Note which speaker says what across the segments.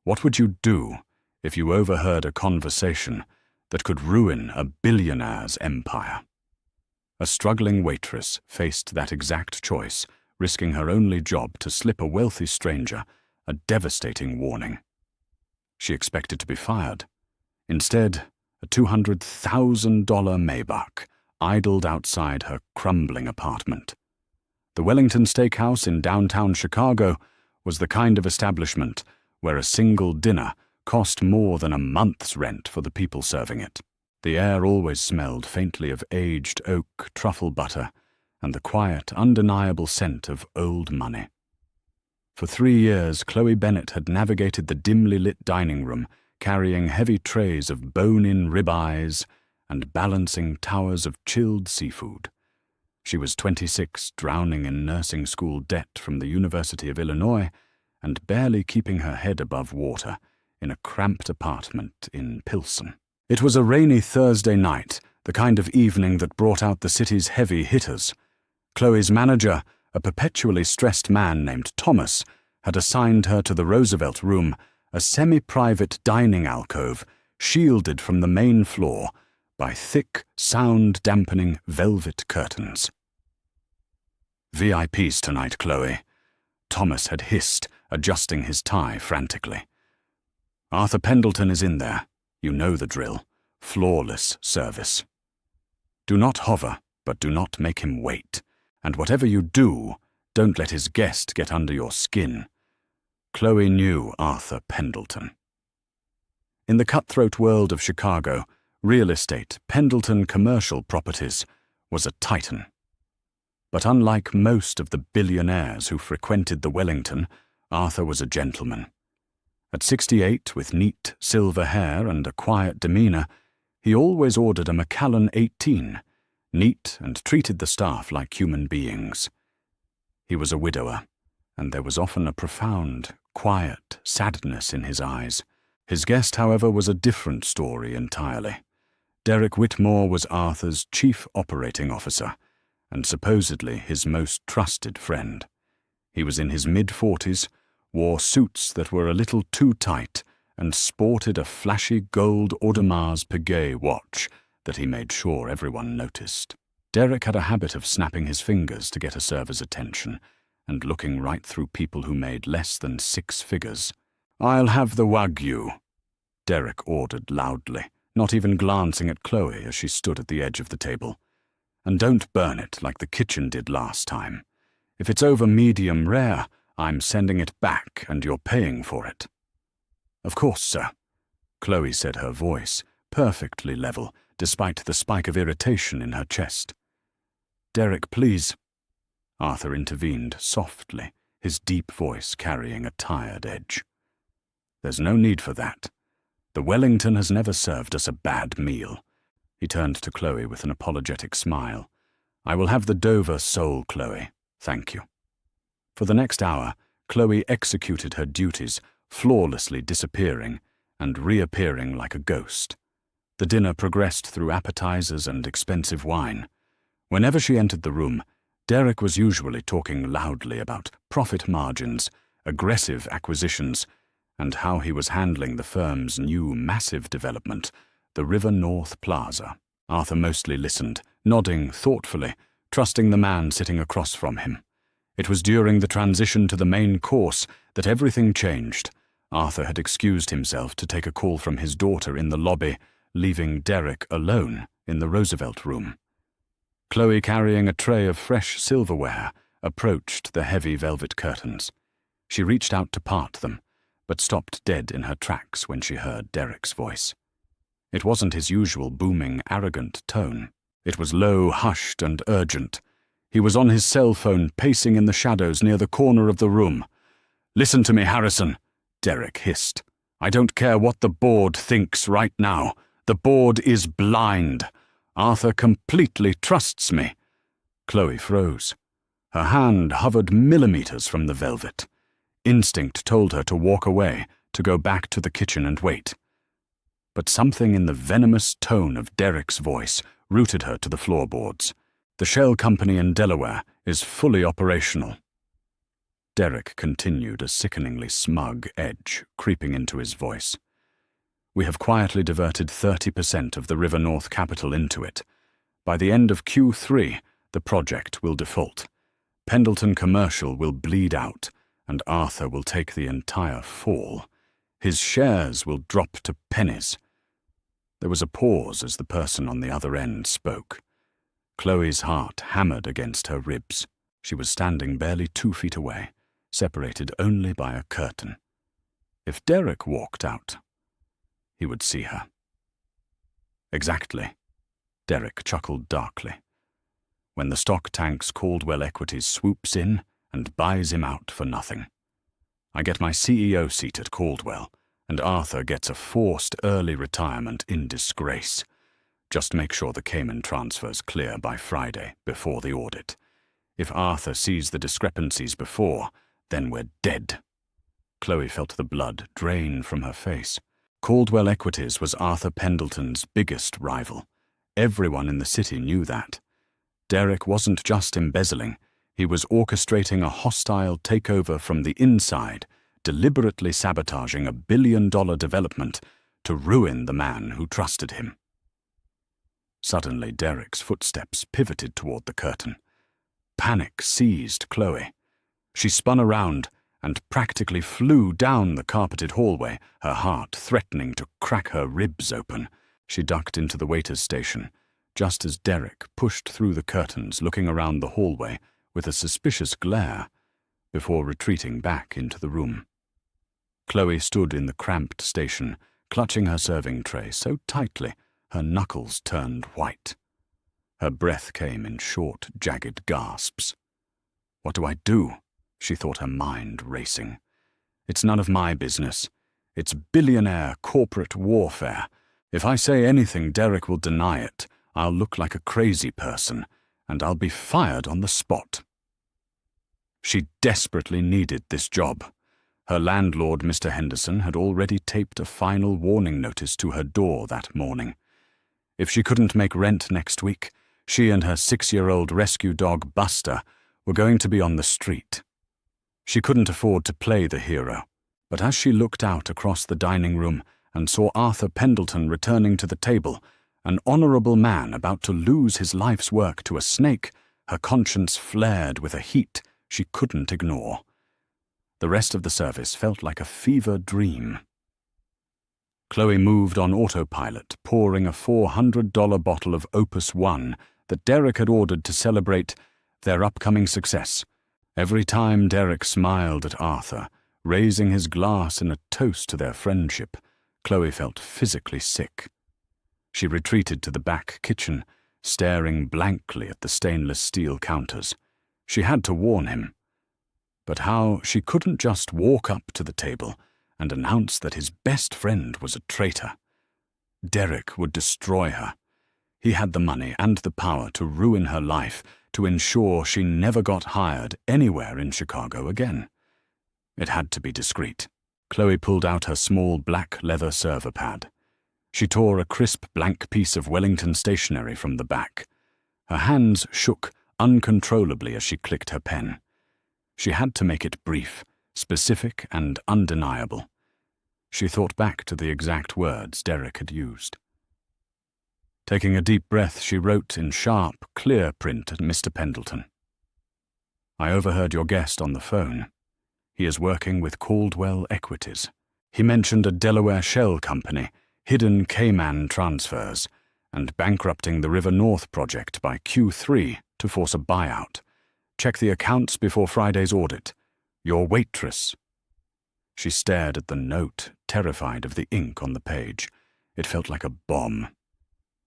Speaker 1: What would you do if you overheard a conversation that could ruin a billionaire's empire? A struggling waitress faced that exact choice, risking her only job to slip a wealthy stranger a devastating warning. She expected to be fired. Instead, a $200,000 Maybach idled outside her crumbling apartment. The Wellington Steakhouse in downtown Chicago was the kind of establishment where a single dinner cost more than a month's rent for the people serving it. The air always smelled faintly of aged oak truffle butter and the quiet, undeniable scent of old money. For 3 years, Chloe Bennet had navigated the dimly lit dining room, carrying heavy trays of bone-in ribeyes and balancing towers of chilled seafood. She was 26, drowning in nursing school debt from the University of Illinois, and barely keeping her head above water in a cramped apartment in Pilsen. It was a rainy Thursday night, the kind of evening that brought out the city's heavy hitters. Chloe's manager, a perpetually stressed man named Thomas, had assigned her to the Roosevelt Room, a semi-private dining alcove shielded from the main floor by thick, sound-dampening velvet curtains. "VIPs tonight, Chloe," Thomas had hissed, adjusting his tie frantically. "Arthur Pendleton is in there. You know the drill. Flawless service. Do not hover, but do not make him wait. And whatever you do, don't let his guest get under your skin." Chloe knew Arthur Pendleton. In the cutthroat world of Chicago, real estate, Pendleton Commercial Properties, was a titan. But unlike most of the billionaires who frequented the Wellington, Arthur was a gentleman. At 68, with neat silver hair and a quiet demeanor, he always ordered a Macallan 18, neat and treated the staff like human beings. He was a widower, and there was often a profound, quiet sadness in his eyes. His guest, however, was a different story entirely. Derek Whitmore was Arthur's chief operating officer, and supposedly his most trusted friend. He was in his mid-40s, wore suits that were a little too tight, and sported a flashy gold Audemars Piguet watch that he made sure everyone noticed. Derek had a habit of snapping his fingers to get a server's attention, and looking right through people who made less than 6 figures. "I'll have the Wagyu," Derek ordered loudly, not even glancing at Chloe as she stood at the edge of the table. "And don't burn it like the kitchen did last time. If it's over medium rare, I'm sending it back and you're paying for it." "Of course, sir," Chloe said, her voice perfectly level, despite the spike of irritation in her chest. "Derek, please." Arthur intervened softly, his deep voice carrying a tired edge. "There's no need for that. The Wellington has never served us a bad meal." He turned to Chloe with an apologetic smile. "I will have the Dover sole, Chloe. Thank you." For the next hour, Chloe executed her duties, flawlessly disappearing and reappearing like a ghost. The dinner progressed through appetizers and expensive wine. Whenever she entered the room, Derek was usually talking loudly about profit margins, aggressive acquisitions, and how he was handling the firm's new massive development, the River North Plaza. Arthur mostly listened, nodding thoughtfully, trusting the man sitting across from him. It was during the transition to the main course that everything changed. Arthur had excused himself to take a call from his daughter in the lobby, leaving Derek alone in the Roosevelt Room. Chloe, carrying a tray of fresh silverware, approached the heavy velvet curtains. She reached out to part them, but stopped dead in her tracks when she heard Derek's voice. It wasn't his usual booming, arrogant tone. It was low, hushed, and urgent. He was on his cell phone, pacing in the shadows near the corner of the room. "Listen to me, Harrison," Derek hissed. "I don't care what the board thinks right now. The board is blind. Arthur completely trusts me." Chloe froze. Her hand hovered millimeters from the velvet. Instinct told her to walk away, to go back to the kitchen and wait. But something in the venomous tone of Derek's voice rooted her to the floorboards. "The shell company in Delaware is fully operational." Derek continued, a sickeningly smug edge creeping into his voice. We have quietly diverted 30% of the River North capital into it. By the end of Q3, the project will default. Pendleton Commercial will bleed out, and Arthur will take the entire fall. His shares will drop to pennies. There was a pause as the person on the other end spoke. Chloe's heart hammered against her ribs. She was standing barely 2 feet away, separated only by a curtain. If Derek walked out, he would see her. Exactly, Derek chuckled darkly. When the stock tank's Caldwell Equities swoops in and buys him out for nothing. I get my CEO seat at Caldwell, and Arthur gets a forced early retirement in disgrace. Just make sure the Cayman transfer's clear by Friday, before the audit. If Arthur sees the discrepancies before, then we're dead. Chloe felt the blood drain from her face. Caldwell Equities was Arthur Pendleton's biggest rival. Everyone in the city knew that. Derek wasn't just embezzling, he was orchestrating a hostile takeover from the inside, deliberately sabotaging a billion-dollar development to ruin the man who trusted him. Suddenly, Derek's footsteps pivoted toward the curtain. Panic seized Chloe. She spun around and practically flew down the carpeted hallway, her heart threatening to crack her ribs open. She ducked into the waiter's station, just as Derek pushed through the curtains, looking around the hallway with a suspicious glare, before retreating back into the room. Chloe stood in the cramped station, clutching her serving tray so tightly her knuckles turned white. Her breath came in short, jagged gasps. What do I do? She thought, her mind racing. It's none of my business. It's billionaire corporate warfare. If I say anything, Derek will deny it. I'll look like a crazy person, and I'll be fired on the spot. She desperately needed this job. Her landlord, Mr. Henderson, had already taped a final warning notice to her door that morning. If she couldn't make rent next week, she and her 6-year-old rescue dog, Buster, were going to be on the street. She couldn't afford to play the hero, but as she looked out across the dining room and saw Arthur Pendleton returning to the table, an honorable man about to lose his life's work to a snake, her conscience flared with a heat she couldn't ignore. The rest of the service felt like a fever dream. Chloe moved on autopilot, pouring a $400 bottle of Opus One that Derek had ordered to celebrate their upcoming success. Every time Derek smiled at Arthur, raising his glass in a toast to their friendship, Chloe felt physically sick. She retreated to the back kitchen, staring blankly at the stainless steel counters. She had to warn him. But how she couldn't just walk up to the table and announce that his best friend was a traitor. Derek would destroy her. He had the money and the power to ruin her life, to ensure she never got hired anywhere in Chicago again. It had to be discreet. Chloe pulled out her small black leather server pad. She tore a crisp blank piece of Wellington stationery from the back. Her hands shook uncontrollably as she clicked her pen. She had to make it brief, specific, and undeniable. She thought back to the exact words Derek had used. Taking a deep breath, she wrote in sharp, clear print at Mr. Pendleton. I overheard your guest on the phone. He is working with Caldwell Equities. He mentioned a Delaware shell company, hidden Cayman transfers, and bankrupting the River North project by Q3 to force a buyout. Check the accounts before Friday's audit. Your Waitress. She stared at the note, terrified of the ink on the page. It felt like a bomb.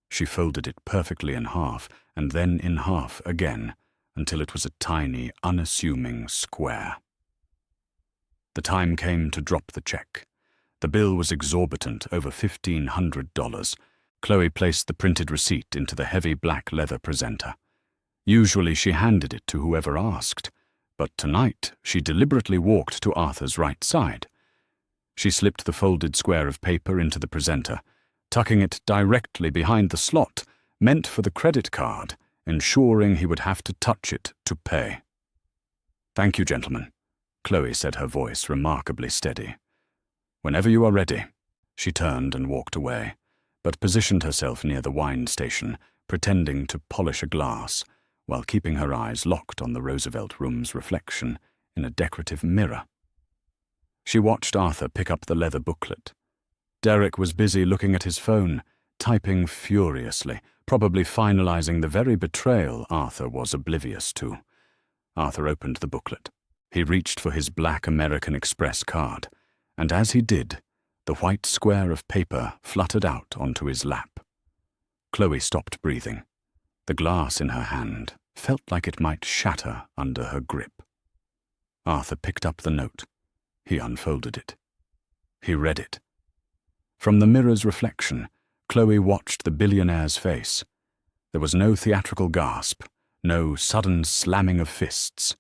Speaker 1: She folded it perfectly in half, and then in half again, until it was a tiny, unassuming square. The time came to drop the check. The bill was exorbitant, over $1,500. Chloe placed the printed receipt into the heavy black leather presenter. Usually she handed it to whoever asked, but tonight she deliberately walked to Arthur's right side. She slipped the folded square of paper into the presenter, tucking it directly behind the slot meant for the credit card, ensuring he would have to touch it to pay. Thank you, gentlemen. Chloe said, her voice remarkably steady. "Whenever you are ready." She turned and walked away, but positioned herself near the wine station, pretending to polish a glass, while keeping her eyes locked on the Roosevelt room's reflection in a decorative mirror. She watched Arthur pick up the leather booklet. Derek was busy looking at his phone, typing furiously, probably finalizing the very betrayal Arthur was oblivious to. Arthur opened the booklet. He reached for his black American Express card, and as he did, the white square of paper fluttered out onto his lap. Chloe stopped breathing. The glass in her hand felt like it might shatter under her grip. Arthur picked up the note. He unfolded it. He read it. From the mirror's reflection, Chloe watched the billionaire's face. There was no theatrical gasp, no sudden slamming of fists.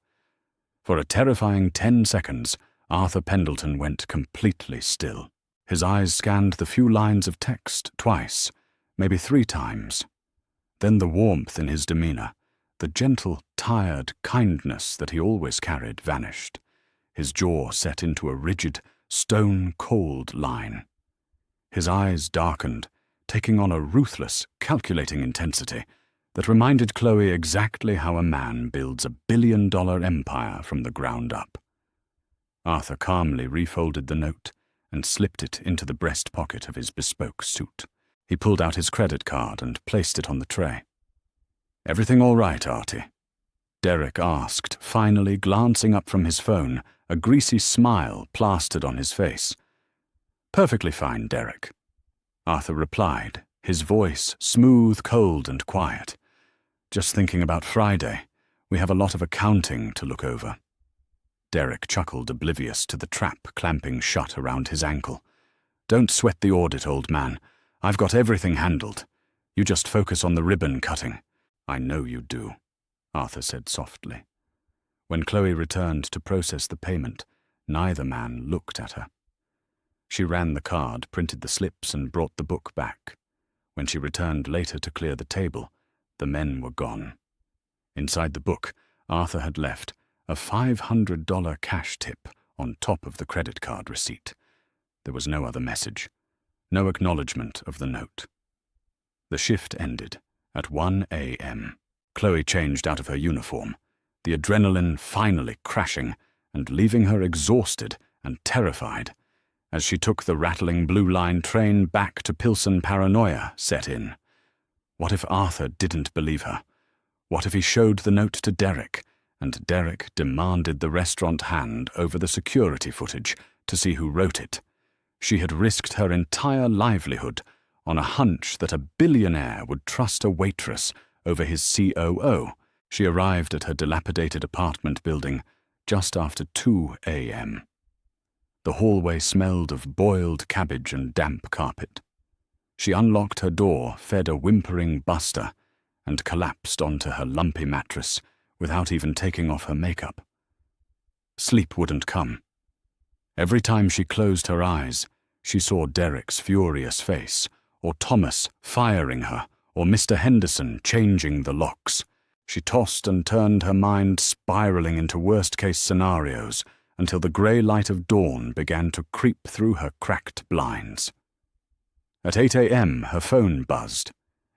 Speaker 1: For a terrifying 10 seconds, Arthur Pendleton went completely still. His eyes scanned the few lines of text twice, maybe 3 times. Then the warmth in his demeanor, the gentle, tired kindness that he always carried, vanished. His jaw set into a rigid, stone-cold line. His eyes darkened, taking on a ruthless, calculating intensity that reminded Chloe exactly how a man builds a billion-dollar empire from the ground up. Arthur calmly refolded the note and slipped it into the breast pocket of his bespoke suit. He pulled out his credit card and placed it on the tray. "Everything all right, Artie?" Derek asked, finally glancing up from his phone, a greasy smile plastered on his face. "Perfectly fine, Derek," Arthur replied, his voice smooth, cold, and quiet. "Just thinking about Friday. We have a lot of accounting to look over." Derek chuckled, oblivious to the trap clamping shut around his ankle. "Don't sweat the audit, old man. I've got everything handled. You just focus on the ribbon cutting." "I know you do," Arthur said softly. When Chloe returned to process the payment, neither man looked at her. She ran the card, printed the slips, and brought the book back. When she returned later to clear the table, the men were gone. Inside the book, Arthur had left a $500 cash tip on top of the credit card receipt. There was no other message, no acknowledgement of the note. The shift ended at 1 a.m. Chloe changed out of her uniform, the adrenaline finally crashing and leaving her exhausted and terrified. As she took the rattling Blue Line train back to Pilsen, paranoia set in. What if Arthur didn't believe her? What if he showed the note to Derek, and Derek demanded the restaurant hand over the security footage to see who wrote it? She had risked her entire livelihood on a hunch that a billionaire would trust a waitress over his COO. She arrived at her dilapidated apartment building just after 2 a.m. The hallway smelled of boiled cabbage and damp carpet. She unlocked her door, fed a whimpering Buster, and collapsed onto her lumpy mattress without even taking off her makeup. Sleep wouldn't come. Every time she closed her eyes, she saw Derek's furious face, or Thomas firing her, or Mr. Henderson changing the locks. She tossed and turned, her mind spiraling into worst-case scenarios until the grey light of dawn began to creep through her cracked blinds. At 8 a.m., her phone buzzed.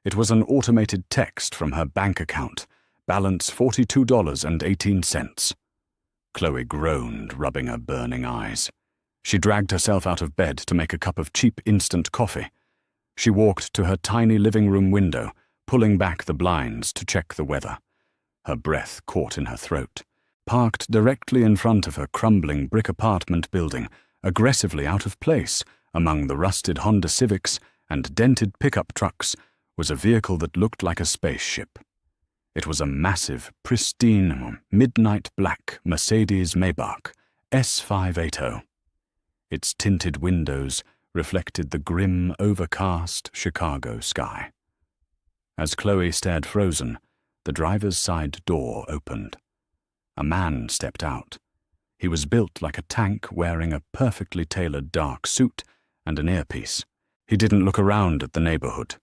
Speaker 1: It was an automated text from her bank account, balance $42.18. Chloe groaned, rubbing her burning eyes. She dragged herself out of bed to make a cup of cheap instant coffee. She walked to her tiny living room window, pulling back the blinds to check the weather. Her breath caught in her throat. Parked directly in front of her crumbling brick apartment building, aggressively out of place among the rusted Honda Civics and dented pickup trucks, was a vehicle that looked like a spaceship. It was a massive, pristine, midnight black Mercedes Maybach S580. Its tinted windows reflected the grim, overcast Chicago sky. As Chloe stared frozen, the driver's side door opened. A man stepped out. He was built like a tank, wearing a perfectly tailored dark suit and an earpiece. He didn't look around at the neighborhood.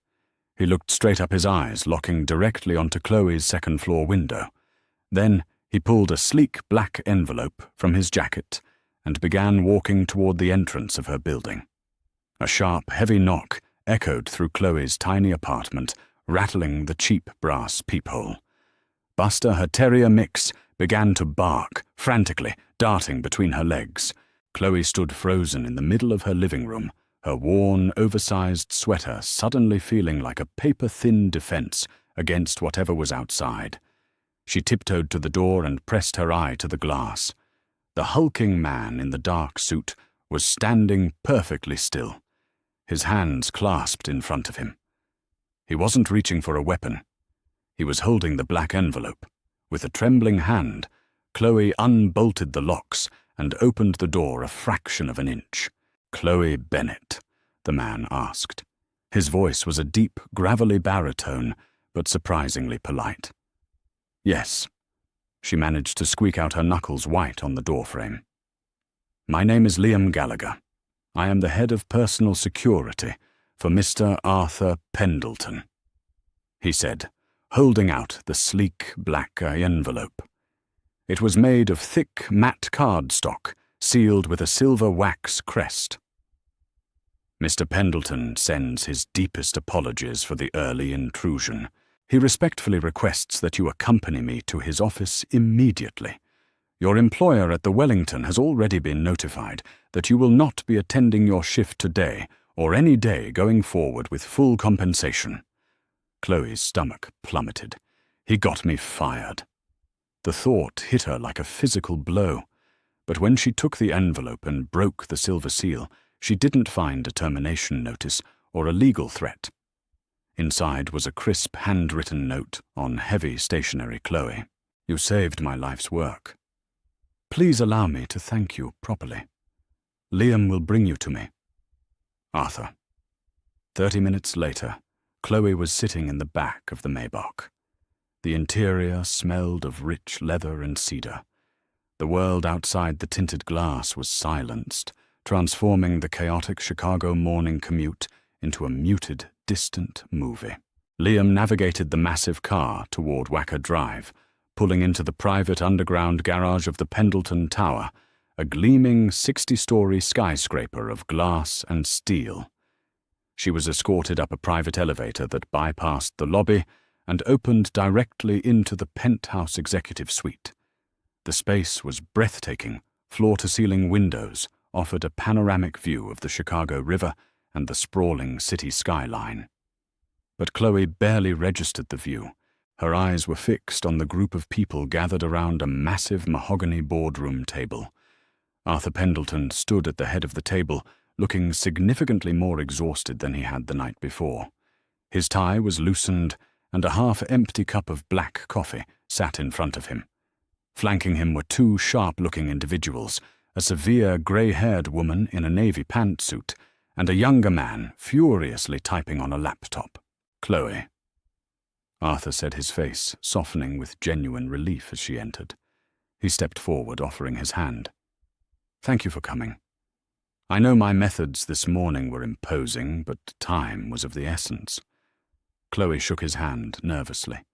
Speaker 1: He looked straight up, his eyes locking directly onto Chloe's second-floor window. Then He pulled a sleek black envelope from his jacket and began walking toward the entrance of her building. A sharp, heavy knock echoed through Chloe's tiny apartment, rattling the cheap brass peephole. Buster, her terrier mix, began to bark, frantically, darting between her legs. Chloe stood frozen in the middle of her living room, her worn, oversized sweater suddenly feeling like a paper-thin defense against whatever was outside. She tiptoed to the door and pressed her eye to the glass. The hulking man in the dark suit was standing perfectly still, his hands clasped in front of him. He wasn't reaching for a weapon. He was holding the black envelope. With a trembling hand, Chloe unbolted the locks and opened the door a fraction of an inch. "Chloe Bennett?" the man asked. His voice was a deep, gravelly baritone, but surprisingly polite. "Yes." She managed to squeak out her knuckles white on the doorframe. "My name is Liam Gallagher. I am the head of personal security for Mr. Arthur Pendleton," he said, holding out the sleek black envelope. It was made of thick, matte cardstock, sealed with a silver wax crest. "Mr. Pendleton sends his deepest apologies for the early intrusion. He respectfully requests that you accompany me to his office immediately. Your employer at the Wellington has already been notified that you will not be attending your shift today or any day going forward with full compensation." Chloe's stomach plummeted. He got me fired. The thought hit her like a physical blow, but when she took the envelope and broke the silver seal, she didn't find a termination notice or a legal threat. Inside was a crisp handwritten note on heavy stationery. "Chloe, you saved my life's work. Please allow me to thank you properly. Liam will bring you to me. Arthur." 30 minutes later, Chloe was sitting in the back of the Maybach. The interior smelled of rich leather and cedar. The world outside the tinted glass was silenced, transforming the chaotic Chicago morning commute into a muted, distant movie. Liam navigated the massive car toward Wacker Drive, pulling into the private underground garage of the Pendleton Tower, a gleaming 60-story skyscraper of glass and steel. She was escorted up a private elevator that bypassed the lobby and opened directly into the penthouse executive suite. The space was breathtaking. Floor-to-ceiling windows offered a panoramic view of the Chicago River and the sprawling city skyline. But Chloe barely registered the view. Her eyes were fixed on the group of people gathered around a massive mahogany boardroom table. Arthur Pendleton stood at the head of the table, looking significantly more exhausted than he had the night before. His tie was loosened, and a half-empty cup of black coffee sat in front of him. Flanking him were two sharp-looking individuals, a severe grey-haired woman in a navy pantsuit, and a younger man furiously typing on a laptop. "Chloe," Arthur said, his face softening with genuine relief as she entered. He stepped forward, offering his hand. "Thank you for coming. I know my methods this morning were imposing, but time was of the essence." Chloe shook his hand nervously.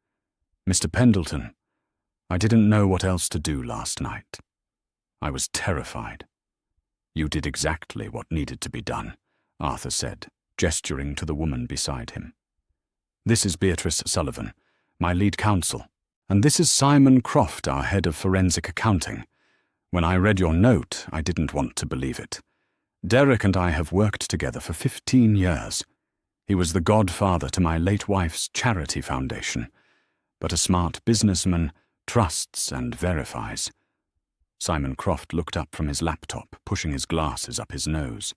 Speaker 1: "Mr. Pendleton, I didn't know what else to do last night. I was terrified." "You did exactly what needed to be done," Arthur said, gesturing to the woman beside him. "This is Beatrice Sullivan, my lead counsel, and this is Simon Croft, our head of forensic accounting. When I read your note, I didn't want to believe it. Derek and I have worked together for 15 years. He was the godfather to my late wife's charity foundation, but a smart businessman trusts and verifies." Simon Croft looked up from his laptop, pushing his glasses up his nose.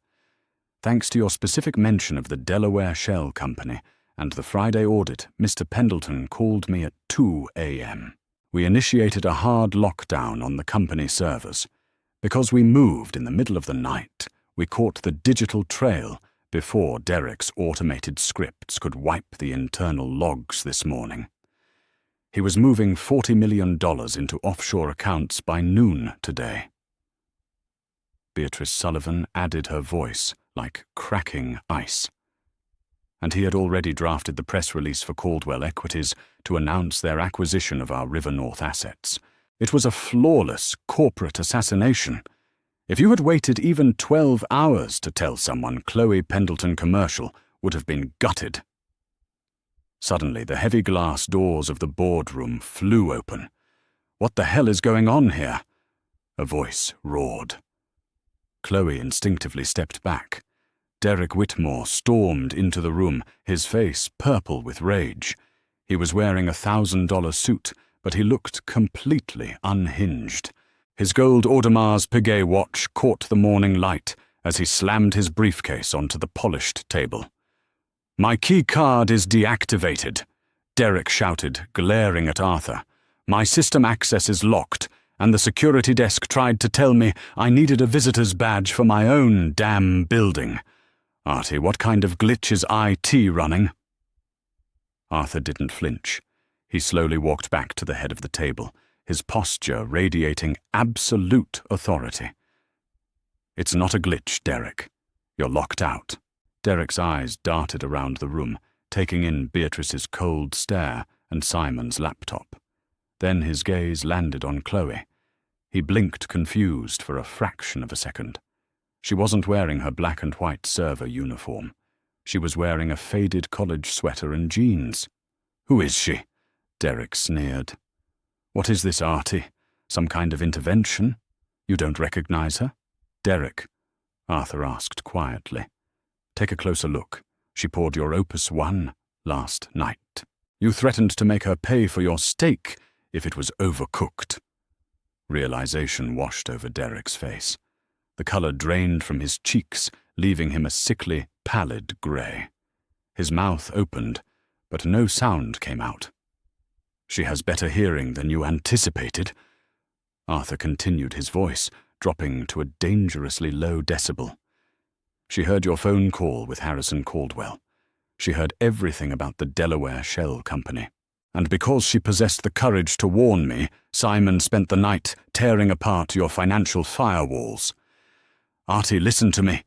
Speaker 1: "Thanks to your specific mention of the Delaware Shell Company and the Friday audit, Mr. Pendleton called me at 2 a.m. We initiated a hard lockdown on the company servers. Because we moved in the middle of the night, we caught the digital trail before Derek's automated scripts could wipe the internal logs this morning. He was moving $40 million into offshore accounts by noon today." Beatrice Sullivan added her voice like cracking ice. "And he had already drafted the press release for Caldwell Equities to announce their acquisition of our River North assets. It was a flawless corporate assassination. If you had waited even 12 hours to tell someone, Chloe Pendleton Commercial would have been gutted. Suddenly, the heavy glass doors of the boardroom flew open. "What the hell is going on here?" a voice roared. Chloe instinctively stepped back. Derek Whitmore stormed into the room, his face purple with rage. He was wearing a $1,000 suit, but he looked completely unhinged. His gold Audemars Piguet watch caught the morning light as he slammed his briefcase onto the polished table. "My key card is deactivated," Derek shouted, glaring at Arthur. "My system access is locked, and the security desk tried to tell me I needed a visitor's badge for my own damn building. Artie, what kind of glitch is IT running?" Arthur didn't flinch. He slowly walked back to the head of the table, his posture radiating absolute authority. "It's not a glitch, Derek. You're locked out." Derek's eyes darted around the room, taking in Beatrice's cold stare and Simon's laptop. Then his gaze landed on Chloe. He blinked confused for a fraction of a second. She wasn't wearing her black and white server uniform. She was wearing a faded college sweater and jeans. "Who is she?" Derek sneered. "What is this, Artie? Some kind of intervention? You don't recognize her?" "Derek," Arthur asked quietly, "take a closer look. She poured your Opus 1 last night. You threatened to make her pay for your steak if it was overcooked." Realization washed over Derek's face. The color drained from his cheeks, leaving him a sickly, pallid grey. His mouth opened, but no sound came out. "She has better hearing than you anticipated." Arthur continued, his voice dropping to a dangerously low decibel. "She heard your phone call with Harrison Caldwell. She heard everything about the Delaware Shell Company. And because she possessed the courage to warn me, Simon spent the night tearing apart your financial firewalls." "Artie, listen to me."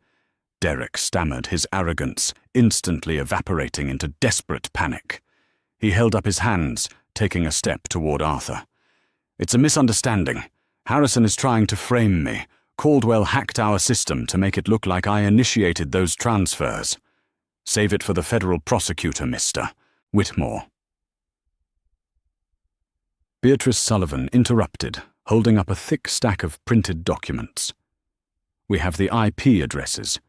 Speaker 1: Derek stammered, his arrogance instantly evaporating into desperate panic. He held up his hands, taking a step toward Arthur. "It's a misunderstanding. Harrison is trying to frame me. Caldwell hacked our system to make it look like I initiated those transfers. Save it for the federal prosecutor, Mr. Whitmore." Beatrice Sullivan interrupted, holding up a thick stack of printed documents. "We have the IP addresses.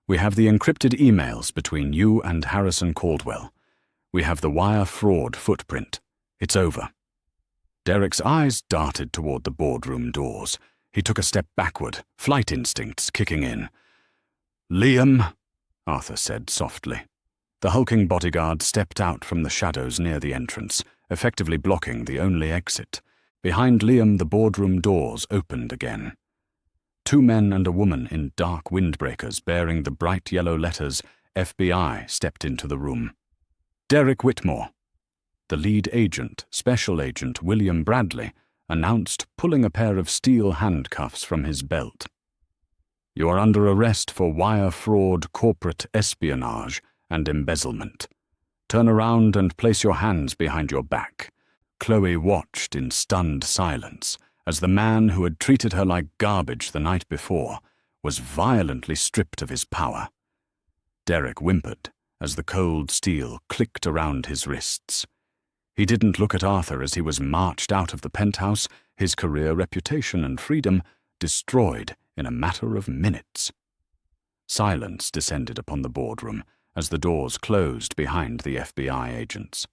Speaker 1: We have the encrypted emails between you and Harrison Caldwell. We have the wire fraud footprint. It's over." Derek's eyes darted toward the boardroom doors. He took a step backward, flight instincts kicking in. "Liam," Arthur said softly. The hulking bodyguard stepped out from the shadows near the entrance, effectively blocking the only exit. Behind Liam, the boardroom doors opened again. Two men and a woman in dark windbreakers bearing the bright yellow letters FBI stepped into the room. Derek Whitmore, the lead agent, Special Agent William Bradley, announced, pulling a pair of steel handcuffs from his belt. "You are under arrest for wire fraud, corporate espionage, and embezzlement. Turn around and place your hands behind your back." Chloe watched in stunned silence as the man who had treated her like garbage the night before was violently stripped of his power. Derek whimpered as the cold steel clicked around his wrists. He didn't look at Arthur as he was marched out of the penthouse, his career, reputation, and freedom destroyed in a matter of minutes. Silence descended upon the boardroom as the doors closed behind the FBI agents.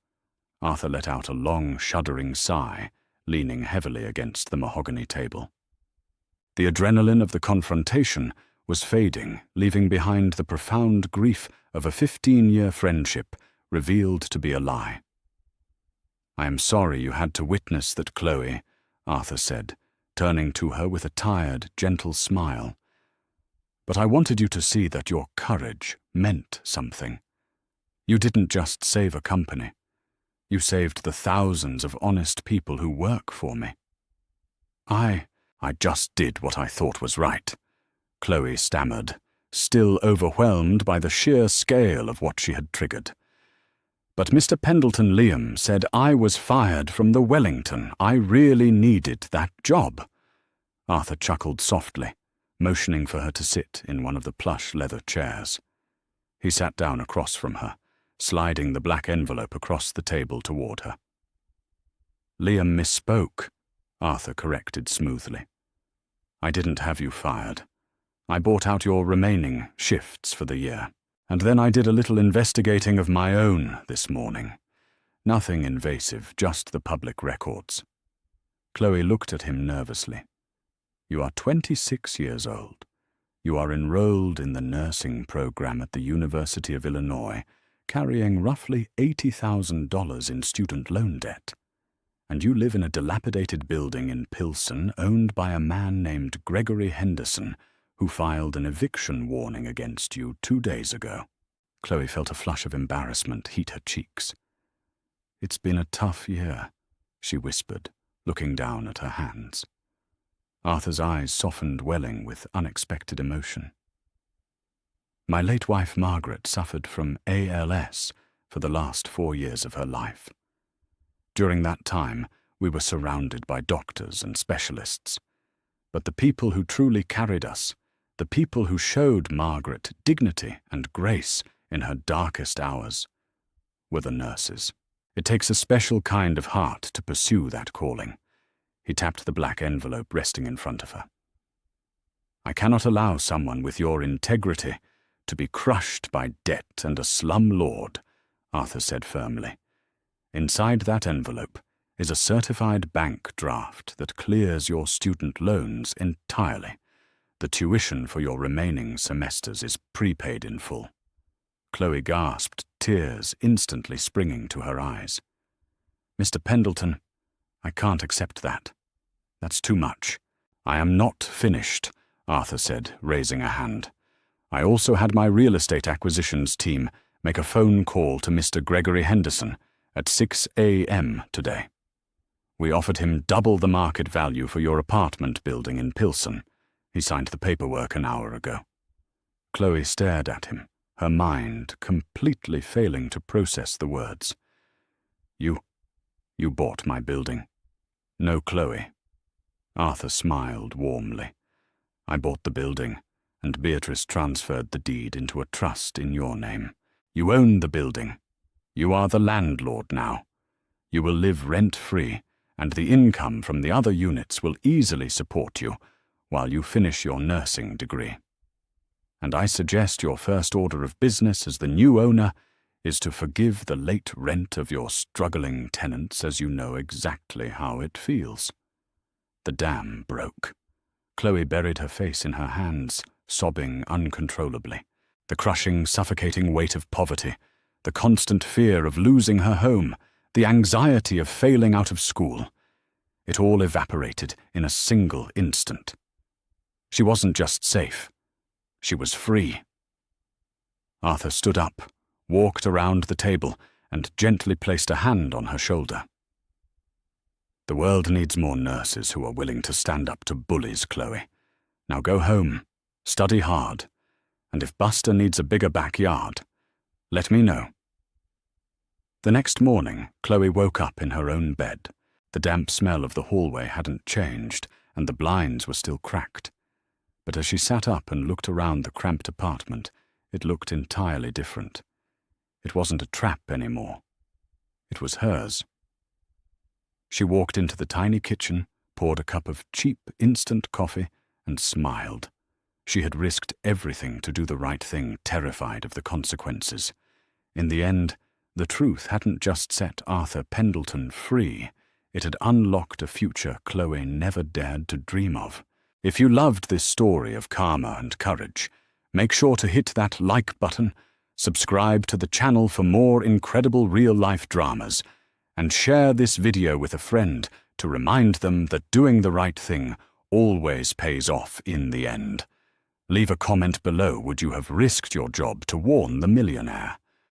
Speaker 1: Arthur let out a long, shuddering sigh, leaning heavily against the mahogany table. The adrenaline of the confrontation was fading, leaving behind the profound grief of a 15-year friendship revealed to be a lie. "I am sorry you had to witness that, Chloe," Arthur said, turning to her with a tired, gentle smile. "But I wanted you to see that your courage meant something. You didn't just save a company. You saved the thousands of honest people who work for me." I just did what I thought was right," Chloe stammered, still overwhelmed by the sheer scale of what she had triggered. But Mr. Pendleton Liam said I was fired from the Wellington. I really needed that job. Arthur chuckled softly, motioning for her to sit in one of the plush leather chairs. He sat down across from her, sliding the black envelope across the table toward her. Liam misspoke, Arthur corrected smoothly. I didn't have you fired. I bought out your remaining shifts for the year, and then I did a little investigating of my own this morning. Nothing invasive, just the public records. Chloe looked at him nervously. You are 26 years old. You are enrolled in the nursing program at the University of Illinois, carrying roughly $80,000 in student loan debt. And you live in a dilapidated building in Pilsen owned by a man named Gregory Henderson, who filed an eviction warning against you 2 days ago. Chloe felt a flush of embarrassment heat her cheeks. It's been a tough year, she whispered, looking down at her hands. Arthur's eyes softened, welling with unexpected emotion. My late wife Margaret suffered from ALS for the last 4 years of her life. During that time, we were surrounded by doctors and specialists. But the people who truly carried us, the people who showed Margaret dignity and grace in her darkest hours, were the nurses. It takes a special kind of heart to pursue that calling. He tapped the black envelope resting in front of her. I cannot allow someone with your integrity to be crushed by debt and a slumlord, Arthur said firmly. Inside that envelope is a certified bank draft that clears your student loans entirely. The tuition for your remaining semesters is prepaid in full. Chloe gasped, tears instantly springing to her eyes. Mr. Pendleton, I can't accept that. That's too much. I am not finished, Arthur said, raising a hand. I also had my real estate acquisitions team make a phone call to Mr. Gregory Henderson at 6 a.m. today. We offered him double the market value for your apartment building in Pilsen. He signed the paperwork an hour ago. Chloe stared at him, her mind completely failing to process the words. You bought my building. No, Chloe. Arthur smiled warmly. I bought the building, and Beatrice transferred the deed into a trust in your name. You own the building. You are the landlord now. You will live rent-free, and the income from the other units will easily support you while you finish your nursing degree. And I suggest your first order of business as the new owner is to forgive the late rent of your struggling tenants, as you know exactly how it feels. The dam broke. Chloe buried her face in her hands, sobbing uncontrollably. The crushing, suffocating weight of poverty, the constant fear of losing her home, the anxiety of failing out of school. It all evaporated in a single instant. She wasn't just safe. She was free. Arthur stood up, walked around the table, and gently placed a hand on her shoulder. The world needs more nurses who are willing to stand up to bullies, Chloe. Now go home, study hard, and if Buster needs a bigger backyard, let me know. The next morning, Chloe woke up in her own bed. The damp smell of the hallway hadn't changed, and the blinds were still cracked. But as she sat up and looked around the cramped apartment, it looked entirely different. It wasn't a trap anymore. It was hers. She walked into the tiny kitchen, poured a cup of cheap instant coffee, and smiled. She had risked everything to do the right thing, terrified of the consequences. In the end, the truth hadn't just set Arthur Pendleton free, it had unlocked a future Chloe never dared to dream of. If you loved this story of karma and courage, make sure to hit that like button, subscribe to the channel for more incredible real-life dramas, and share this video with a friend to remind them that doing the right thing always pays off in the end. Leave a comment below. Would you have risked your job to warn the millionaire?